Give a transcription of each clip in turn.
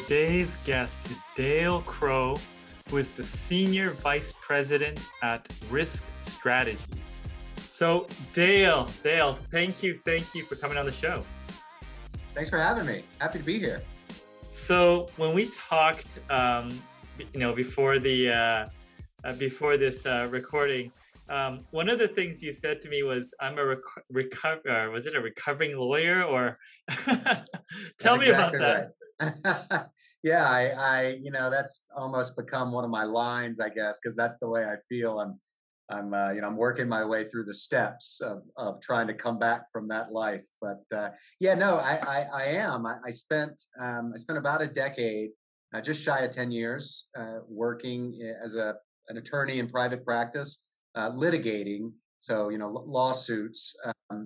Today's guest is Dale Crow, who is the Senior Vice President at Risk Strategies. So Dale, thank you for coming on the show. Thanks for having me. Happy to be here. So when we talked, before this recording, one of the things you said to me was, "I'm a was it a recovering lawyer?" Or tell me about that. Right. Yeah, I that's almost become one of my lines, I guess, because that's the way I feel. I'm working my way through the steps of trying to come back from that life. But I am. I spent about a decade, just shy of 10 years, working as an attorney in private practice, litigating. So lawsuits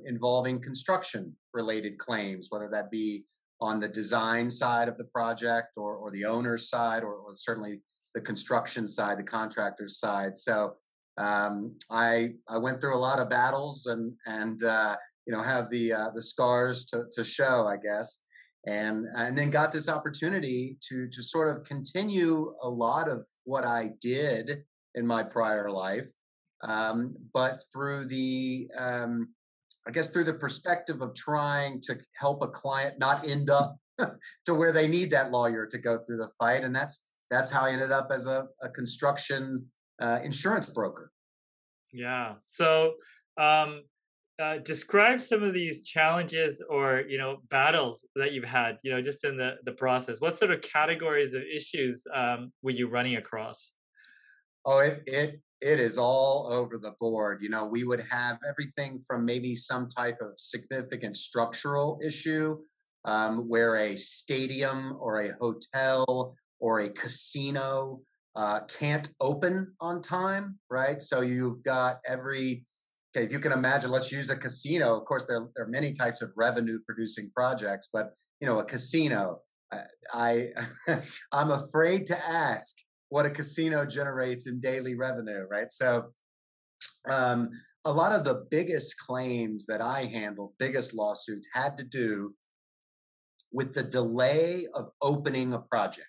involving construction related claims, whether that be on the design side of the project or the owner's side, or certainly the construction side, the contractor's side. So I went through a lot of battles and have the scars to show, I guess, and then got this opportunity to sort of continue a lot of what I did in my prior life, but through through the perspective of trying to help a client not end up to where they need that lawyer to go through the fight. And that's how I ended up as a construction insurance broker. Yeah. So describe some of these challenges or, battles that you've had, just in the process. What sort of categories of issues were you running across? Oh, it is all over the board. We would have everything from maybe some type of significant structural issue, where a stadium or a hotel or a casino can't open on time, right? So you've got if you can imagine, let's use a casino. Of course, there are many types of revenue producing projects, but a casino, I'm afraid to ask what a casino generates in daily revenue, right? So a lot of the biggest claims that I handled, biggest lawsuits, had to do with the delay of opening a project.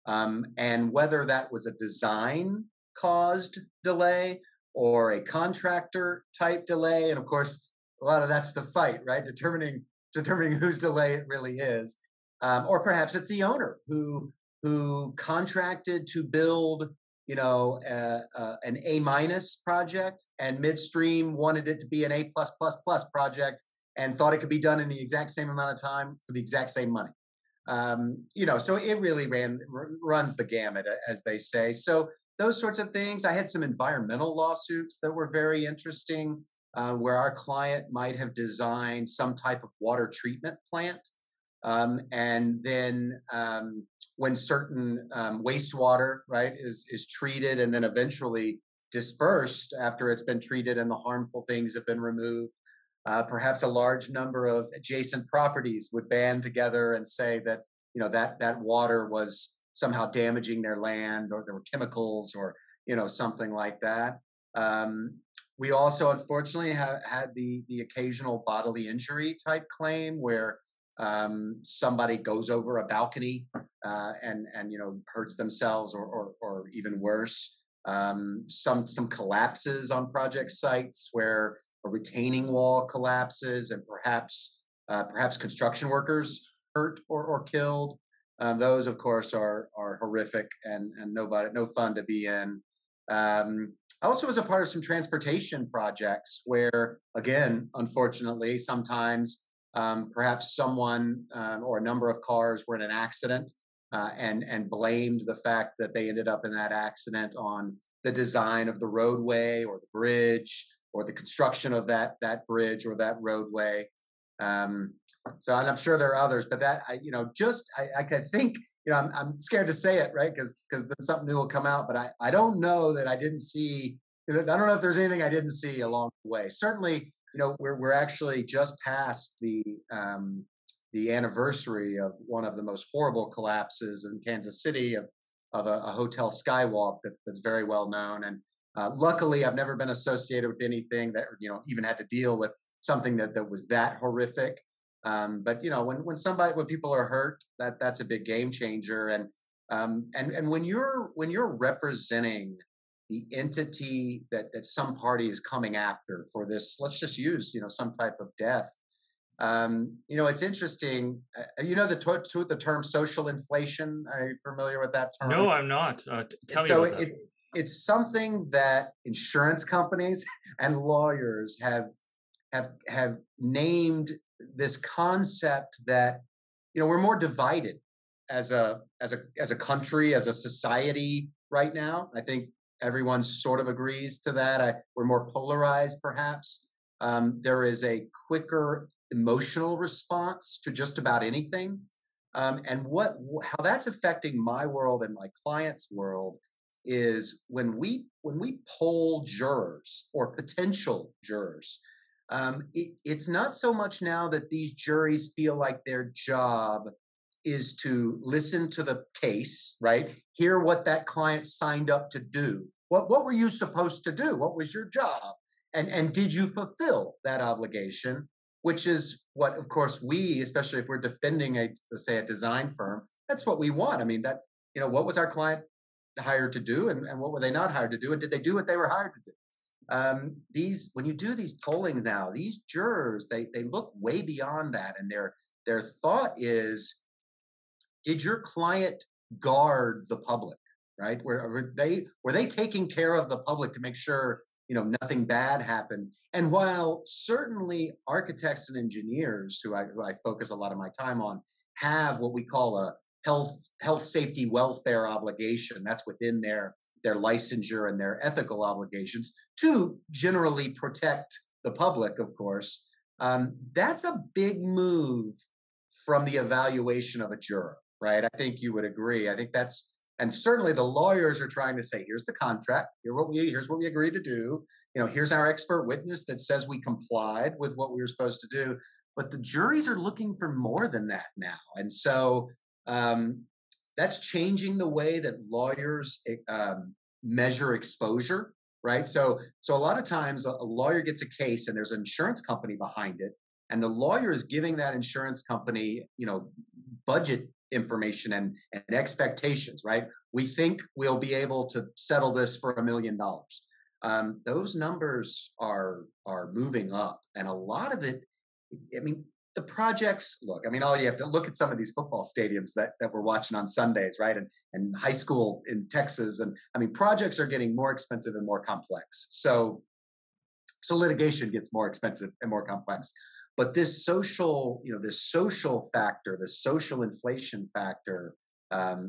And whether that was a design caused delay or a contractor type delay. And of course, a lot of that's the fight, right? Determining whose delay it really is. Or perhaps it's the owner who contracted to build, an A- project, and midstream wanted it to be an A++ project and thought it could be done in the exact same amount of time for the exact same money. So it really runs the gamut, as they say. So those sorts of things. I had some environmental lawsuits that were very interesting, where our client might have designed some type of water treatment plant, and then when certain wastewater, right, is treated and then eventually dispersed after it's been treated and the harmful things have been removed, perhaps a large number of adjacent properties would band together and say that that water was somehow damaging their land, or there were chemicals, or something like that. We also, unfortunately, had the occasional bodily injury type claim where somebody goes over a balcony and hurts themselves, or even worse. Some collapses on project sites where a retaining wall collapses and perhaps construction workers hurt or killed. Those, of course, are horrific and no fun to be in. I also was a part of some transportation projects where, again, unfortunately, sometimes perhaps someone or a number of cars were in an accident, and blamed the fact that they ended up in that accident on the design of the roadway or the bridge or the construction of that bridge or that roadway. So, and I'm sure there are others, but that I think I'm scared to say it, right? Because then something new will come out. But I don't know that I didn't see. I don't know if there's anything I didn't see along the way. Certainly, we're actually just past the anniversary of one of the most horrible collapses in Kansas City of a hotel skywalk that's very well known. And luckily, I've never been associated with anything that even had to deal with something that was that horrific. But when people are hurt, that's a big game changer. And when you're representing the entity that some party is coming after for this, let's just use some type of death. It's interesting. The term social inflation. Are you familiar with that term? No, I'm not. Tell me So about that. it's something that insurance companies and lawyers have named this concept that we're more divided as a country, as a society right now. I think everyone sort of agrees to that. We're more polarized, perhaps. There is a quicker emotional response to just about anything. And how that's affecting my world and my clients' world is when we poll jurors or potential jurors. It's not so much now that these juries feel like their job is to listen to the case, right? Hear what that client signed up to do. What were you supposed to do? What was your job? And did you fulfill that obligation? Which is what, of course, we, especially if we're defending let's say a design firm, that's what we want. I mean, what was our client hired to do, and what were they not hired to do, and did they do what they were hired to do? When you do these polling now, these jurors, they look way beyond that, and their thought is, did your client guard the public, right? Were they taking care of the public to make sure nothing bad happened? And while certainly architects and engineers, who I focus a lot of my time on, have what we call a health safety welfare obligation, that's within their licensure and their ethical obligations to generally protect the public, of course. That's a big move from the evaluation of a juror, right? I think you would agree. I think and certainly the lawyers are trying to say, here's the contract, here's what we agreed to do. Here's our expert witness that says we complied with what we were supposed to do. But the juries are looking for more than that now. And so that's changing the way that lawyers measure exposure, right? So a lot of times a lawyer gets a case and there's an insurance company behind it, and the lawyer is giving that insurance company, budget information and expectations, right? We think we'll be able to settle this for $1 million. Those numbers are moving up, and a lot of it, I mean, the projects, look, I mean, all you have to look at some of these football stadiums that we're watching on Sundays, right? And high school in Texas. And I mean, projects are getting more expensive and more complex. So litigation gets more expensive and more complex. But this social factor, this social inflation factor,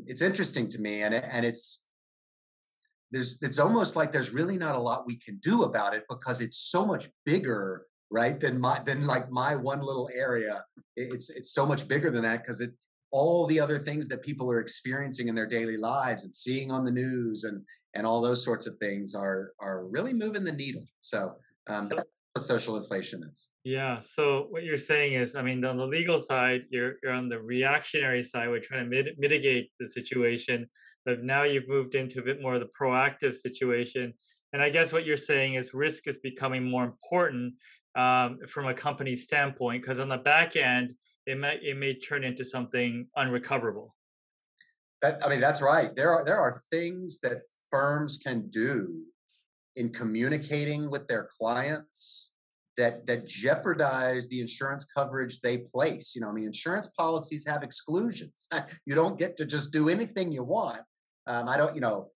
it's interesting to me. And it's almost like there's really not a lot we can do about it because it's so much bigger, right, than like my one little area. It's so much bigger than that, because all the other things that people are experiencing in their daily lives and seeing on the news and all those sorts of things are really moving the needle. So that's what social inflation is. Yeah. So what you're saying is, I mean, on the legal side, you're on the reactionary side. We're trying to mitigate the situation, but now you've moved into a bit more of the proactive situation. And I guess what you're saying is risk is becoming more important from a company standpoint, because on the back end, it may turn into something unrecoverable. That's right. There are things that firms can do in communicating with their clients that jeopardize the insurance coverage they place. Insurance policies have exclusions. You don't get to just do anything you want. I don't.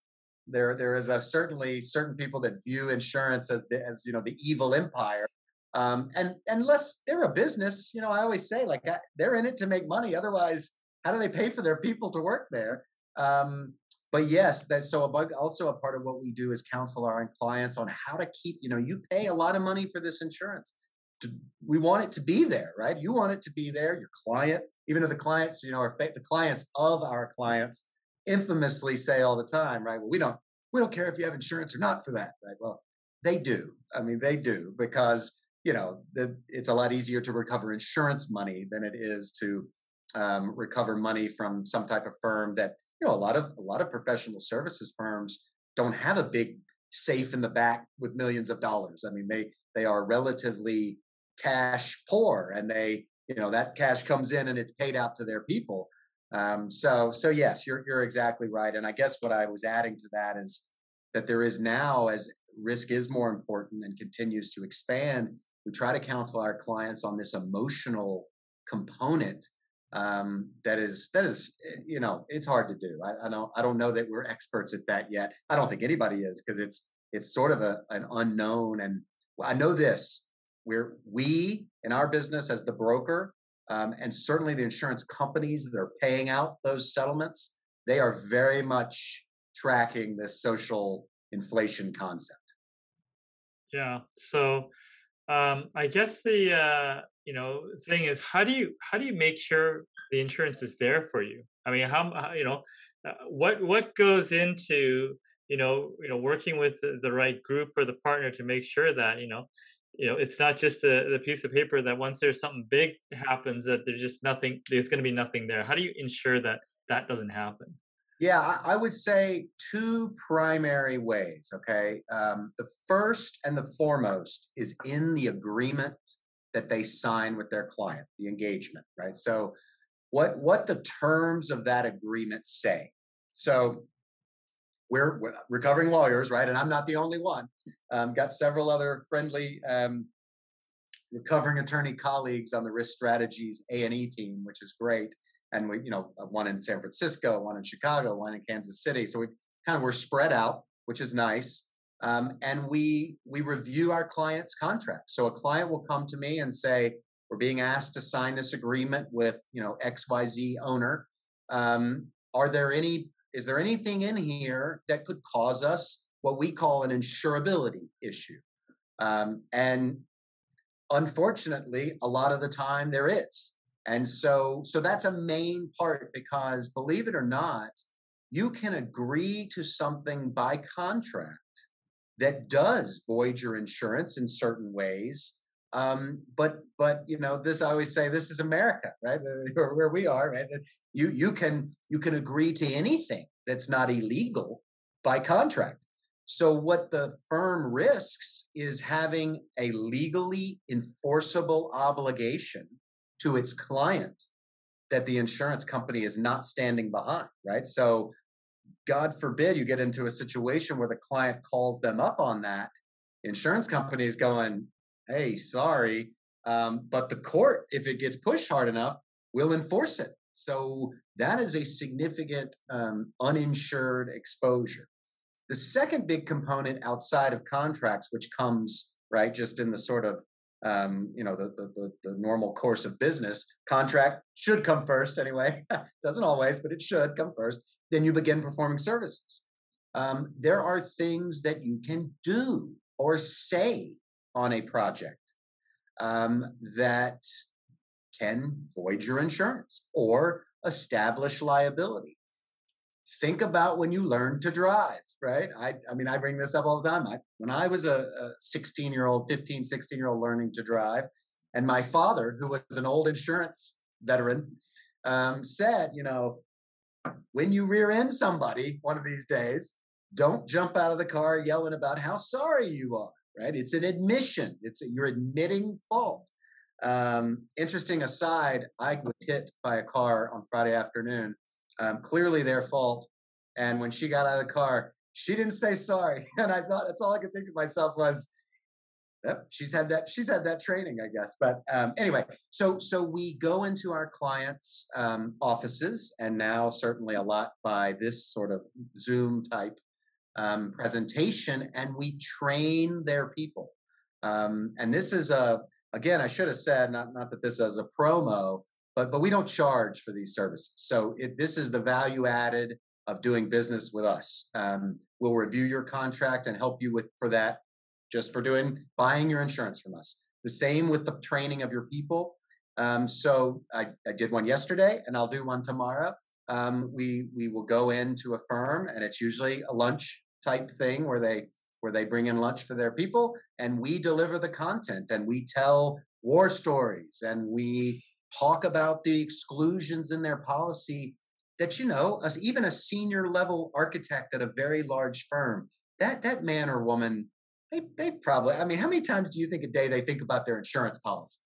There is certainly certain people that view insurance as the evil empire. And unless they're a business, I always say, like, they're in it to make money. Otherwise, how do they pay for their people to work there? But yes, that's also a part of what we do is counsel our clients on how to keep, you pay a lot of money for this insurance. We want it to be there, right? You want it to be there. Your client, even though the clients, the clients of our clients infamously say all the time, right? Well, we don't care if you have insurance or not for that, right? Well, they do. They do, because it's a lot easier to recover insurance money than it is to recover money from some type of firm that, a lot of professional services firms don't have a big safe in the back with millions of dollars. They are relatively cash poor, and they that cash comes in and it's paid out to their people. So yes, you're exactly right. And I guess what I was adding to that is that there is now, as risk is more important and continues to expand, we try to counsel our clients on this emotional component. That is, it's hard to do. I don't know that we're experts at that yet. I don't think anybody is, because it's sort of an unknown. And I know this: we in our business as the broker, and certainly the insurance companies that are paying out those settlements, they are very much tracking this social inflation concept. Yeah. So I guess the thing is, how do you make sure the insurance is there for you? I mean, what goes into working with the right group or the partner to make sure that it's not just the piece of paper that once there's something big happens that there's going to be nothing there. How do you ensure that that doesn't happen? Yeah, I would say two primary ways. Okay. The first and the foremost is in the agreement that they sign with their client, the engagement, right? So, what the terms of that agreement say. So, we're recovering lawyers, right? And I'm not the only one. Got several other friendly recovering attorney colleagues on the risk strategies A&E team, which is great. And we, one in San Francisco, one in Chicago, one in Kansas City. So we're spread out, which is nice. And we review our clients' contracts. So a client will come to me and say, we're being asked to sign this agreement with, XYZ owner. Is there anything in here that could cause us what we call an insurability issue? And unfortunately, a lot of the time there is. And so that's a main part, because believe it or not, you can agree to something by contract that does void your insurance in certain ways. But this, I always say, this is America, right? Where we are, right? You can agree to anything that's not illegal by contract. So what the firm risks is having a legally enforceable obligation to its client that the insurance company is not standing behind, right? So God forbid you get into a situation where the client calls them up on that. The insurance company is going, hey, sorry, but the court, if it gets pushed hard enough, will enforce it. So that is a significant uninsured exposure. The second big component outside of contracts, which comes right just in the sort of the normal course of business, contract should come first anyway. Doesn't always, but it should come first. Then you begin performing services. There are things that you can do or say on a project that can void your insurance or establish liability. Think about when you learn to drive, right? I bring this up all the time. When I was a 16-year-old, 15, 16-year-old learning to drive, and my father, who was an old insurance veteran, said, when you rear end somebody one of these days, don't jump out of the car yelling about how sorry you are, right? It's an admission. You're admitting fault. Interesting aside, I was hit by a car on Friday afternoon. Clearly their fault. And when she got out of the car, she didn't say sorry. And I thought, that's all I could think of myself was, yep, she's had that training, I guess. But anyway, so we go into our clients' offices, and now certainly a lot by this sort of Zoom type presentation, and we train their people. And this is again, I should have said, not that this is a promo, but we don't charge for these services. So this is the value added of doing business with us. We'll review your contract and help you for that, just for buying your insurance from us. The same with the training of your people. So I did one yesterday, and I'll do one tomorrow. We will go into a firm, and it's usually a lunch type thing where they bring in lunch for their people, and we deliver the content, and we tell war stories, and we talk about the exclusions in their policy that, even a senior level architect at a very large firm, that man or woman, they probably, how many times do you think a day they think about their insurance policy?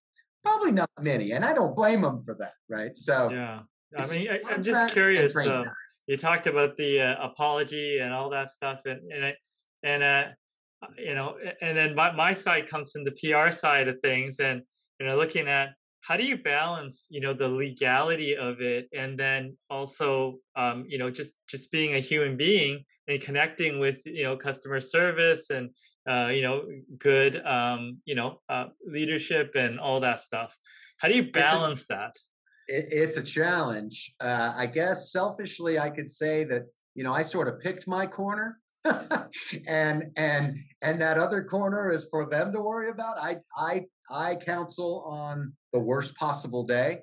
Probably not many, and I don't blame them for that, right? So Yeah. I it's mean, I'm just contract and curious. training. You talked about the apology and all that stuff, and and then my side comes from the PR side of things, and looking at how do you balance the legality of it, and then also just being a human being and connecting with customer service and good leadership and all that stuff. How do you It's a balance that? it's a challenge. I guess selfishly, I could say that I sort of picked my corner, and that other corner is for them to worry about. I counsel on the worst possible day.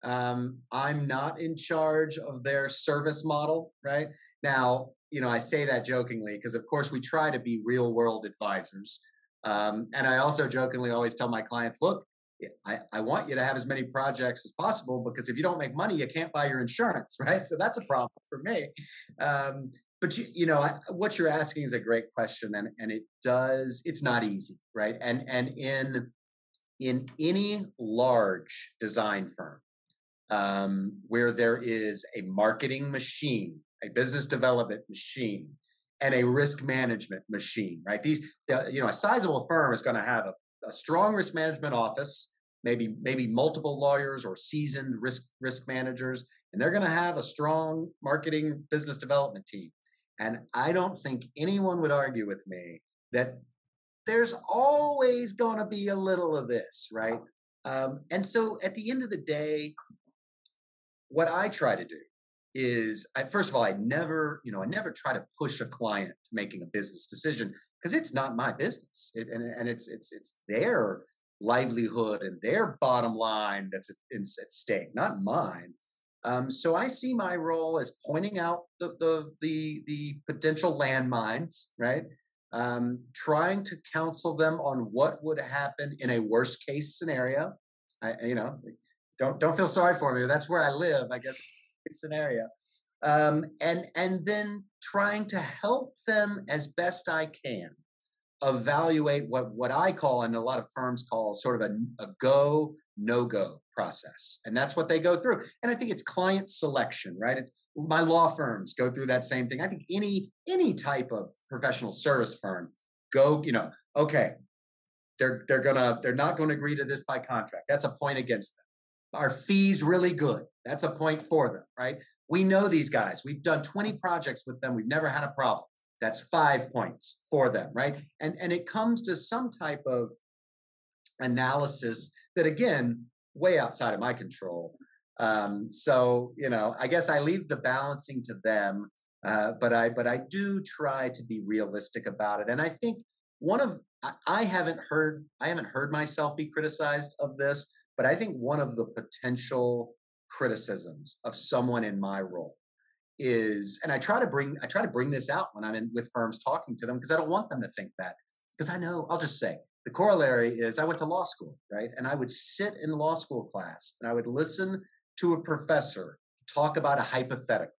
I'm not in charge of their service model, right? Now, I say that jokingly because, of course, we try to be real world advisors. And I also jokingly always tell my clients, look, I want you to have as many projects as possible because if you don't make money, you can't buy your insurance, right? So that's a problem for me. But what you're asking is a great question, and it's not easy, right? And in any large design firm, where there is a marketing machine, a business development machine, and a risk management machine, right? A sizable firm is going to have a strong risk management office, maybe multiple lawyers or seasoned risk managers, and they're going to have a strong marketing business development team. And I don't think anyone would argue with me that there's always going to be a little of this, right? And so at the end of the day, what I try to do is, first of all, I never try to push a client to making a business decision because it's not my business, and it's their livelihood and their bottom line that's at stake, not mine. So I see my role as pointing out the potential landmines, right? Trying to counsel them on what would happen in a worst case scenario. Don't feel sorry for me. That's where I live, I guess. Scenario, and then trying to help them as best I can evaluate what I call, and a lot of firms call, sort of a go no go process, and that's what they go through. And I think it's client selection, right? It's my law firms go through that same thing. I think any type of professional service firm okay, they're not going to agree to this by contract. That's a point against them. Our fees really good. That's a point for them, right? We know these guys. We've done 20 projects with them. We've never had a problem. That's 5 points for them, right? And it comes to some type of analysis that, again, way outside of my control. So I guess I leave the balancing to them, but I do try to be realistic about it. And I think I haven't heard myself be criticized of this, but I think one of the potential criticisms of someone in my role is, and I try to bring this out when I'm in with firms talking to them, because I don't want them to think that, because I know, I'll just say, the corollary is I went to law school, right? And I would sit in law school class and I would listen to a professor talk about a hypothetical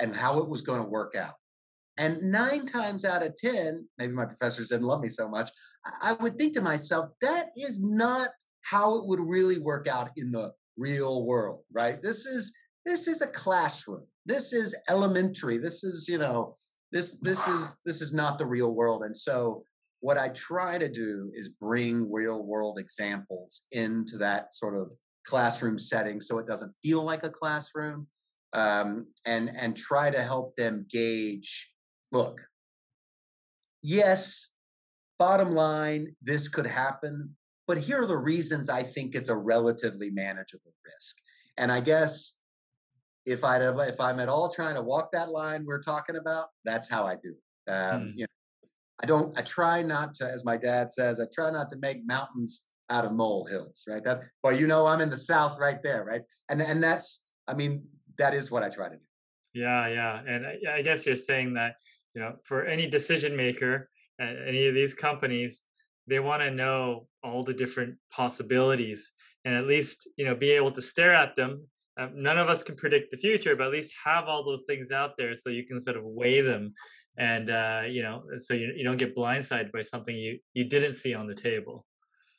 and how it was going to work out. And 9 times out of 10, maybe my professors didn't love me so much, I would think to myself, that is not how it would really work out in the real world, right? This is a classroom. This is elementary. This is this is not the real world. And so what I try to do is bring real world examples into that sort of classroom setting, so it doesn't feel like a classroom, and try to help them gauge. Look, yes, bottom line, this could happen, but here are the reasons I think it's a relatively manageable risk. And I guess if I'm at all trying to walk that line we're talking about, that's how I do it. Hmm. I try not to, as my dad says, I try not to make mountains out of molehills, right? I'm in the South right there, right? And that is what I try to do. Yeah, yeah, and I guess you're saying that for any decision maker at any of these companies, they want to know all the different possibilities, and at least be able to stare at them. None of us can predict the future, but at least have all those things out there so you can sort of weigh them, and so you don't get blindsided by something you didn't see on the table.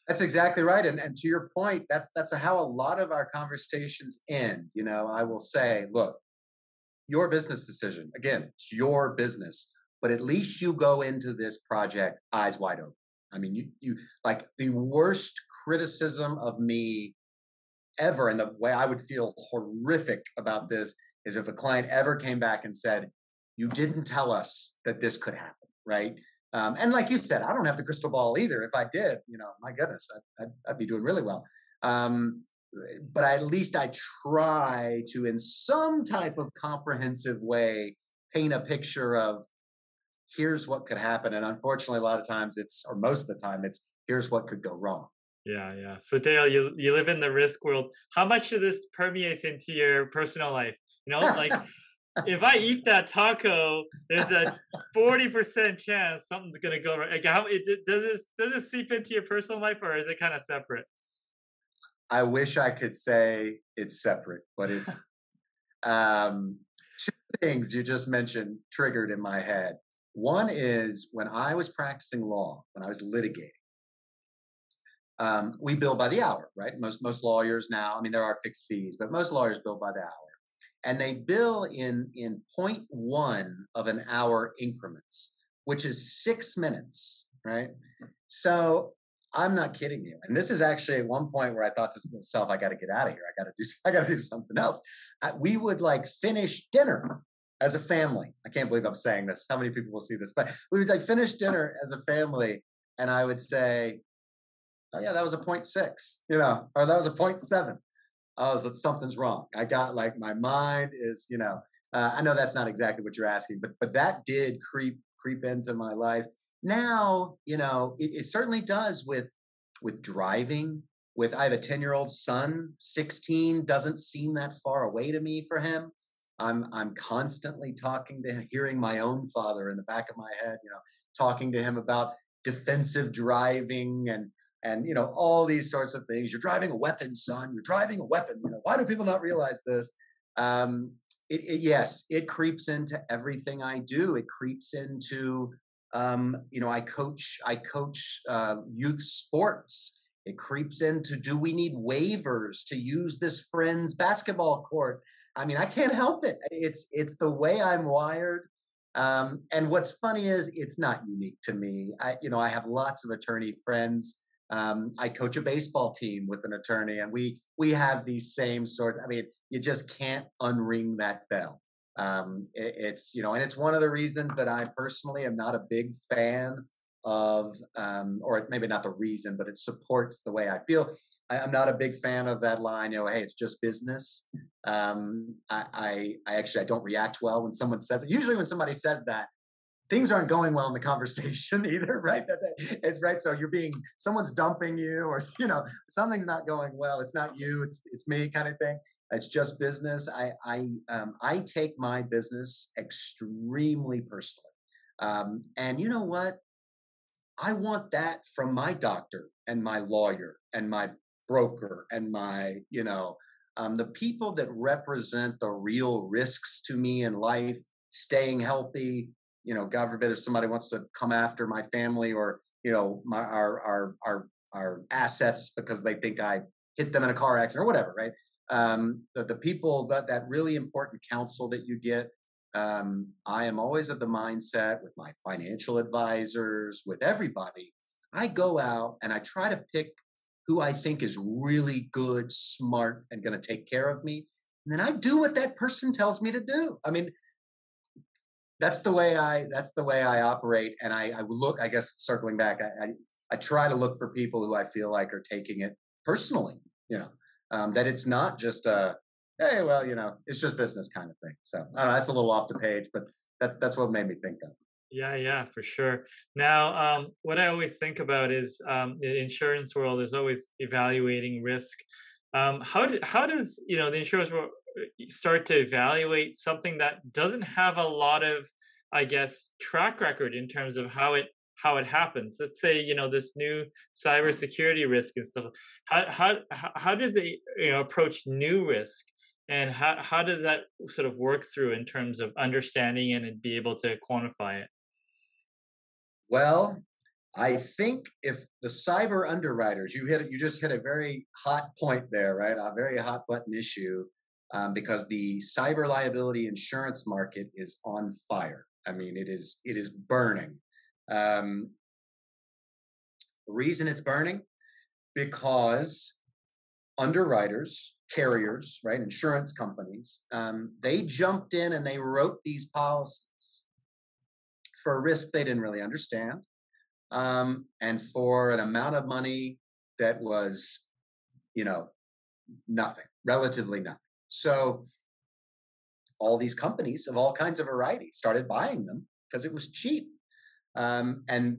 That's exactly right. And to your point, that's how a lot of our conversations end. You know, I will say, look, your business decision. Again, it's your business, but at least you go into this project eyes wide open. I mean, you like the worst criticism of me ever, and the way I would feel horrific about this is if a client ever came back and said, "You didn't tell us that this could happen," right? And like you said, I don't have the crystal ball either. If I did, you know, my goodness, I'd be doing really well. Um, but at least I try to, in some type of comprehensive way, paint a picture of here's what could happen. And unfortunately, a lot of times or most of the time, it's here's what could go wrong. Yeah, yeah. So Dale, you live in the risk world. How much of this permeates into your personal life? You know, like if I eat that taco, there's a 40% chance something's gonna go right. Like does this seep into your personal life, or is it kind of separate? I wish I could say it's separate, but it's um, two things you just mentioned triggered in my head. One is when I was practicing law, when I was litigating, we bill by the hour, right? Most lawyers now, I mean, there are fixed fees, but most lawyers bill by the hour, and they bill in point one of an hour increments, which is 6 minutes, right? So I'm not kidding you. And this is actually at one point where I thought to myself, I got to get out of here. I got to do something else. We would like finish dinner as a family. I can't believe I'm saying this. How many people will see this? But we would like finish dinner as a family, and I would say, "Oh yeah, that was a point six," you know, or that was a point seven. I was like, something's wrong. I got like my mind is, you know, I know that's not exactly what you're asking, but that did creep into my life. Now, you know, it certainly does with driving. With I have a 10-year-old son, 16 doesn't seem that far away to me for him. I'm constantly talking to him, hearing my own father in the back of my head, you know, talking to him about defensive driving and you know all these sorts of things. You're driving a weapon, son. You're driving a weapon. You know, why do people not realize this? um yes, it creeps into everything I do. It creeps into you know, I coach youth sports. It creeps into, do we need waivers to use this friend's basketball court? I mean, I can't help it. It's the way I'm wired. And what's funny is it's not unique to me. You know, I have lots of attorney friends. I coach a baseball team with an attorney, and we have these same sorts. I mean, you just can't unring that bell. It's, you know, and it's one of the reasons that I personally am not a big fan of, or maybe not the reason, but it supports the way I feel. I'm not a big fan of that line. You know, hey, it's just business. I actually I don't react well when someone says it. Usually, when somebody says that, things aren't going well in the conversation either, right? It's right. So someone's dumping you, or you know, something's not going well. It's not you, it's me, kind of thing. It's just business. I take my business extremely personally, and you know what? I want that from my doctor and my lawyer and my broker and my, you know, the people that represent the real risks to me in life, staying healthy. You know, God forbid if somebody wants to come after my family or, you know, our assets because they think I hit them in a car accident or whatever, right? The people that really important counsel that you get, I am always of the mindset with my financial advisors, with everybody. I go out and I try to pick who I think is really good, smart, and going to take care of me. And then I do what that person tells me to do. I mean, that's the way I operate. And I look, I guess, circling back, I try to look for people who I feel like are taking it personally, you know, that it's not just a, hey, well, you know, it's just business kind of thing. So I don't know, that's a little off the page, but that's what made me think of. Yeah, yeah, for sure. Now, what I always think about is the insurance world is always evaluating risk. How does the insurance world start to evaluate something that doesn't have a lot of, I guess, track record in terms of how it happens? Let's say this new cybersecurity risk and stuff. How do they approach new risk? And how does that sort of work through in terms of understanding it and be able to quantify it? Well, I think if the cyber underwriters, you just hit a very hot point there, right? A very hot button issue, because the cyber liability insurance market is on fire. I mean, it is burning. Um, the reason it's burning, because underwriters, carriers, right, insurance companies, they jumped in and they wrote these policies for a risk they didn't really understand, and for an amount of money that was, you know, nothing, relatively nothing. So all these companies of all kinds of varieties started buying them because it was cheap. And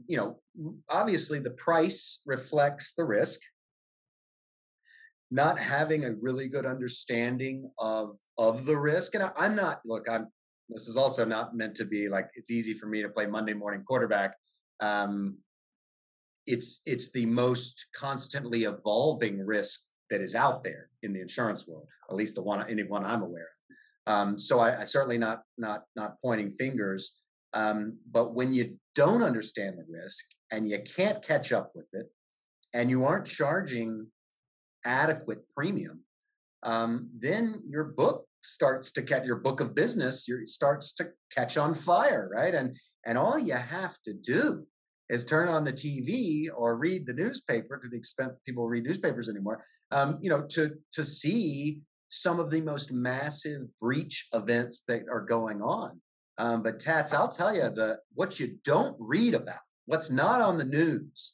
obviously the price reflects the risk. Not having a really good understanding of the risk, and I'm not. Look, I'm. This is also not meant to be like it's easy for me to play Monday morning quarterback. Um, it's the most constantly evolving risk that is out there in the insurance world, at least anyone I'm aware of. So I certainly not pointing fingers. But when you don't understand the risk and you can't catch up with it, and you aren't charging adequate premium, then your book of business starts to catch on fire, right? And all you have to do is turn on the TV or read the newspaper, to the extent people read newspapers anymore, to see some of the most massive breach events that are going on. But Tats, I'll tell you, what you don't read about, what's not on the news,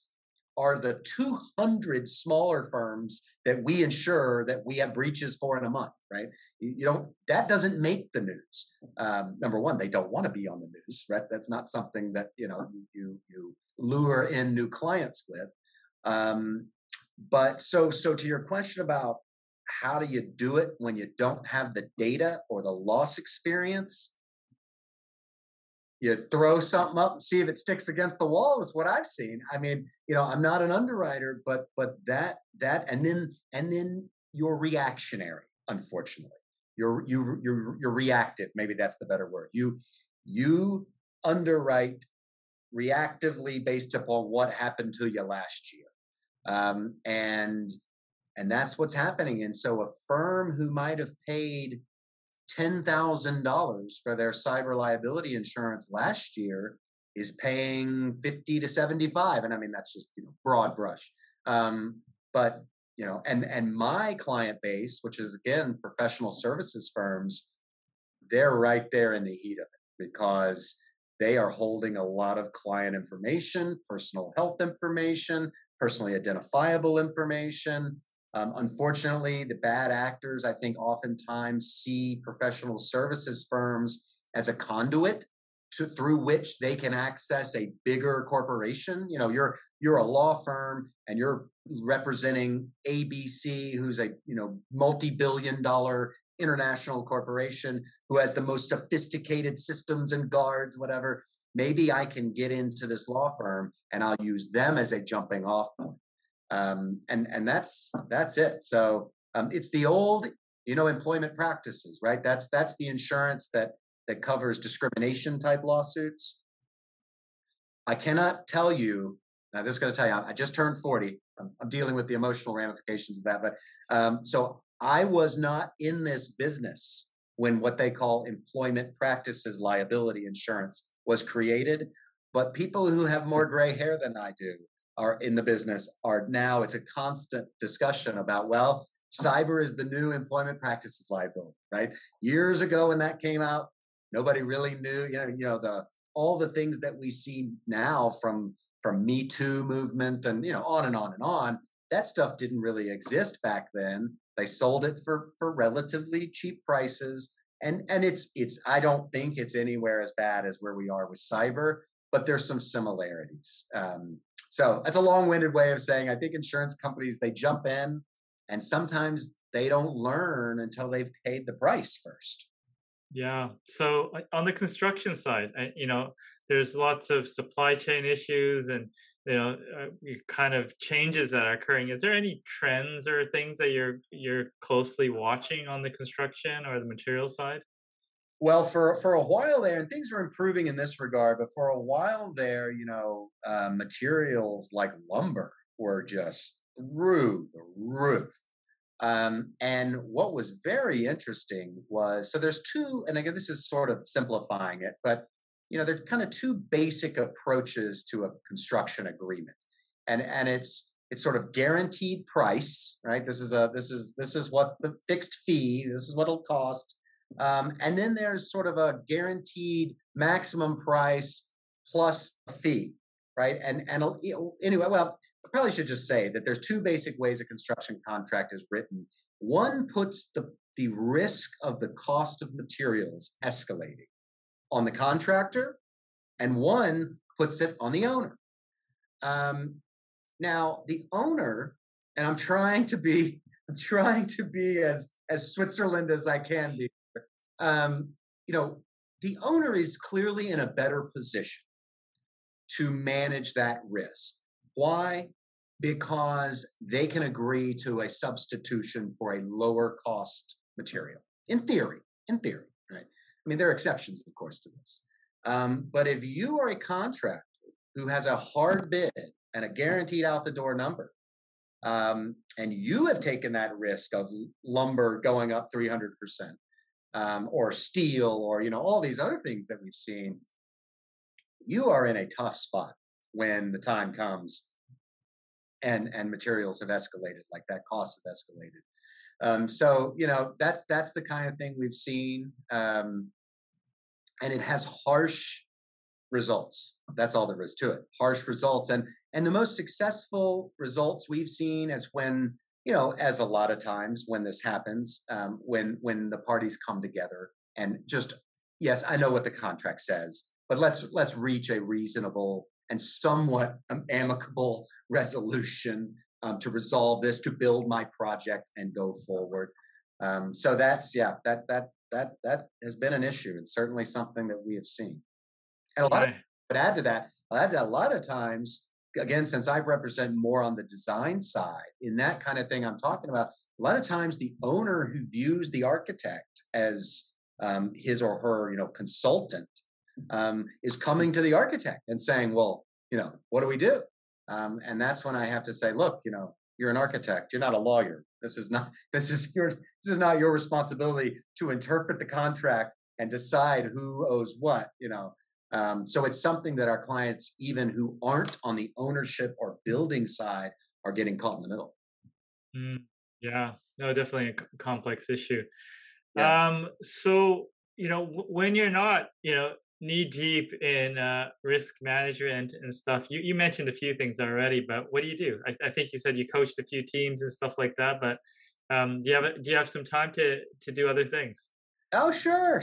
are the 200 smaller firms that we insure that we have breaches for in a month, right? That doesn't make the news. Number one, they don't want to be on the news, right? That's not something that, you lure in new clients with. But so to your question about how do you do it when you don't have the data or the loss experience, you throw something up and see if it sticks against the wall is what I've seen. I mean, I'm not an underwriter, but that and then you're reactionary, unfortunately. You're reactive. Maybe that's the better word. You underwrite reactively based upon what happened to you last year. And that's what's happening. And so a firm who might have paid $10,000 for their cyber liability insurance last year is paying 50 to 75. And I mean, that's just, broad brush. But, and my client base, which is again, professional services firms, they're right there in the heat of it because they are holding a lot of client information, personal health information, personally identifiable information. Unfortunately, the bad actors, I think, oftentimes see professional services firms as a conduit through which they can access a bigger corporation. You're a law firm and you're representing ABC, who's a multi-billion-dollar international corporation who has the most sophisticated systems and guards, whatever. Maybe I can get into this law firm and I'll use them as a jumping off point. And that's it. So it's the old, employment practices, right? That's the insurance that covers discrimination type lawsuits. I cannot tell you. Now, this is going to tell you, I just turned 40. I'm dealing with the emotional ramifications of that. But so I was not in this business when what they call employment practices liability insurance was created. But people who have more gray hair than I do are in the business now it's a constant discussion about, well, cyber is the new employment practices liability, right? Years ago when that came out, nobody really knew, all the things that we see now from Me Too movement and, on and on and on, that stuff didn't really exist back then. They sold it for relatively cheap prices. And it's I don't think it's anywhere as bad as where we are with cyber, but there's some similarities. So that's a long-winded way of saying I think insurance companies, they jump in and sometimes they don't learn until they've paid the price first. Yeah. So on the construction side, there's lots of supply chain issues and kind of changes that are occurring. Is there any trends or things that you're closely watching on the construction or the material side? Well, for a while there, and things were improving in this regard, but for a while there, materials like lumber were just through the roof. And what was very interesting was, so there's two, and again, this is sort of simplifying it, but there's kind of two basic approaches to a construction agreement, and it's sort of guaranteed price, right? This is what the fixed fee, this is what it'll cost, and then there's sort of a guaranteed maximum price plus a fee, right? Anyway, well, I probably should just say that there's two basic ways a construction contract is written. One puts the risk of the cost of materials escalating on the contractor, and one puts it on the owner. Now, the owner, and I'm trying to be as Switzerland as I can be. Um, you know, the owner is clearly in a better position to manage that risk. Why? Because they can agree to a substitution for a lower cost material. In theory, right? I mean, there are exceptions, of course, to this. But if you are a contractor who has a hard bid and a guaranteed out the door number, and you have taken that risk of lumber going up 300%, or steel, or all these other things that we've seen, you are in a tough spot when the time comes and materials have escalated like that, costs have escalated. So that's the kind of thing we've seen, and it has harsh results. That's all there is to it. Harsh results, and the most successful results we've seen is when, as a lot of times when this happens, when the parties come together and just, yes, I know what the contract says, but let's reach a reasonable and somewhat amicable resolution, to resolve this, to build my project and go forward. So that's, yeah, that has been an issue, and certainly something that we have seen. And a lot of, Yeah. but add to that, I'll add to a lot of times, again, since I represent more on the design side, in that kind of thing I'm talking about, a lot of times the owner who views the architect as his or her, consultant, is coming to the architect and saying, well, what do we do? And that's when I have to say, look, you're an architect, you're not a lawyer. This is not your responsibility to interpret the contract and decide who owes what. So it's something that our clients, even who aren't on the ownership or building side, are getting caught in the middle. Mm, yeah, no, definitely a complex issue. Yeah. So, when you're not, knee deep in risk management and stuff, you mentioned a few things already, but what do you do? I think you said you coached a few teams and stuff like that, but do you have some time to do other things? Oh, sure.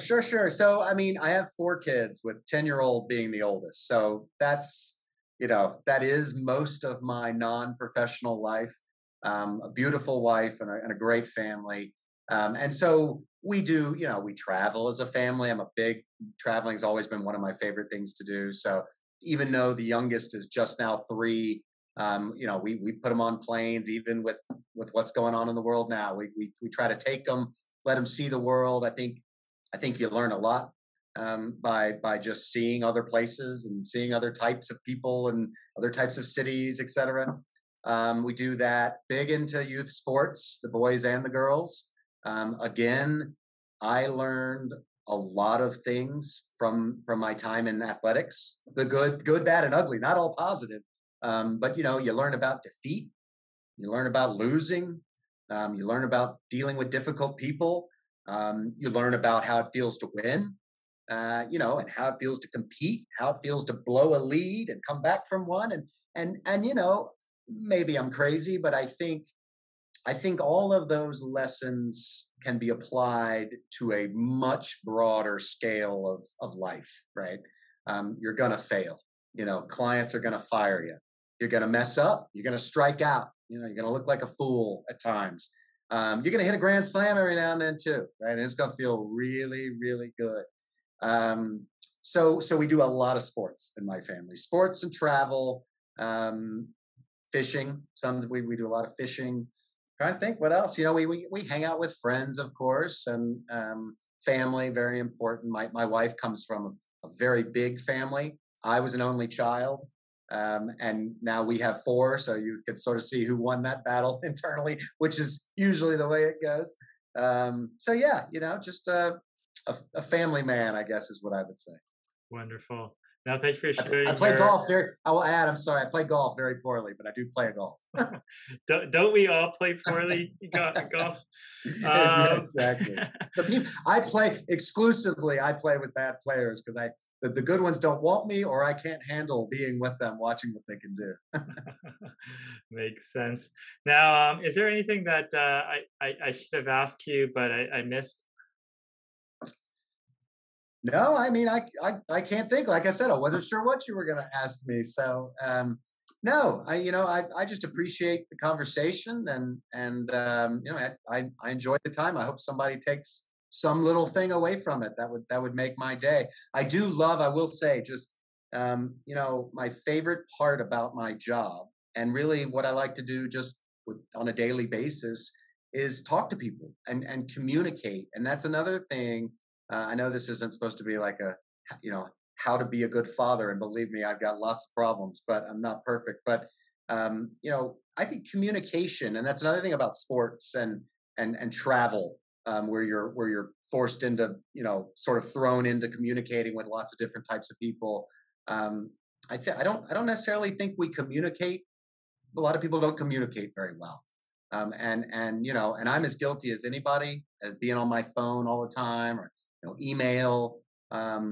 So, I mean, I have four kids, with 10-year-old being the oldest. So that is most of my non-professional life. A beautiful wife and a great family. And so we travel as a family. Traveling has always been one of my favorite things to do. So even though the youngest is just now 3, we put them on planes, even with what's going on in the world now. We try to take them, let them see the world. I think you learn a lot, by just seeing other places and seeing other types of people and other types of cities, etc. We do that. Big into youth sports, the boys and the girls. Again, I learned a lot of things from my time in athletics. The good, bad, and ugly. Not all positive, but you learn about defeat. You learn about losing. You learn about dealing with difficult people. You learn about how it feels to win, and how it feels to compete, how it feels to blow a lead and come back from one. And maybe I'm crazy, but I think all of those lessons can be applied to a much broader scale of life, right? You're gonna fail. Clients are gonna fire you. You're gonna mess up. You're gonna strike out. You're gonna look like a fool at times. You're gonna hit a grand slam every now and then too, right? And it's gonna feel really, really good. So we do a lot of sports in my family, sports and travel, fishing. We do a lot of fishing. Trying to think what else. We hang out with friends, of course, and family, very important. My wife comes from a very big family. I was an only child. And now we have four, so you could sort of see who won that battle internally, which is usually the way it goes. So yeah, just a family man, I guess, is what I would say. Wonderful. Now, thank you for I sharing play your. golf very. I will add. I'm sorry. I play golf very poorly, but I do play golf. Don't we all play poorly golf? Yeah, Um, exactly. The people I play exclusively. I play with bad players because the good ones don't want me, or I can't handle being with them, watching what they can do. Makes sense. Now, is there anything that I should have asked you, but I missed? No, I mean, I can't think. Like I said, I wasn't sure what you were going to ask me. So, no, I just appreciate the conversation, I enjoyed the time. I hope somebody takes some little thing away from it that would make my day. I do love, I will say, just, my favorite part about my job, and really what I like to do just on a daily basis, is talk to people and communicate. And that's another thing. I know this isn't supposed to be like you know, how to be a good father. And believe me, I've got lots of problems, but I'm not perfect. But, I think communication, and that's another thing about sports and travel, where you're forced into, sort of thrown into communicating with lots of different types of people. I don't necessarily think we communicate. A lot of people don't communicate very well. And I'm as guilty as anybody, as being on my phone all the time, or email. I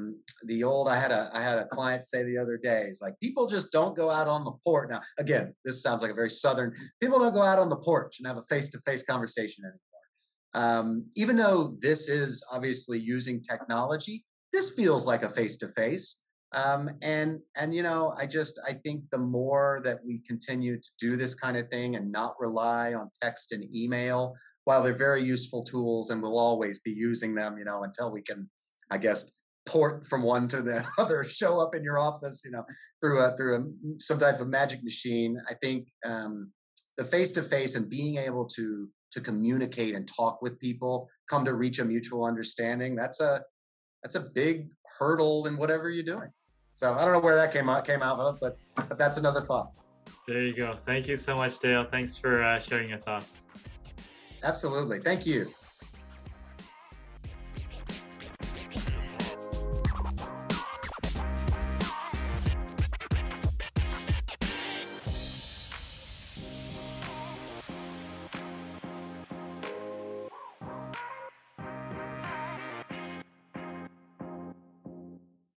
had a client say the other day, it's like, people just don't go out on the porch. Now, again, this sounds like a very Southern, people don't go out on the porch and have a face-to-face conversation anymore. Even though this is obviously using technology, this feels like a face-to-face. I think the more that we continue to do this kind of thing and not rely on text and email, while they're very useful tools and we'll always be using them, until we can, I guess, port from one to the other, show up in your office, through some type of magic machine. I think the face-to-face and being able to communicate and talk with people, come to reach a mutual understanding, that's a big hurdle in whatever you're doing. So I don't know where that came out of, but that's another thought. There you go. Thank you so much, Dale. Thanks for sharing your thoughts. Absolutely. Thank you.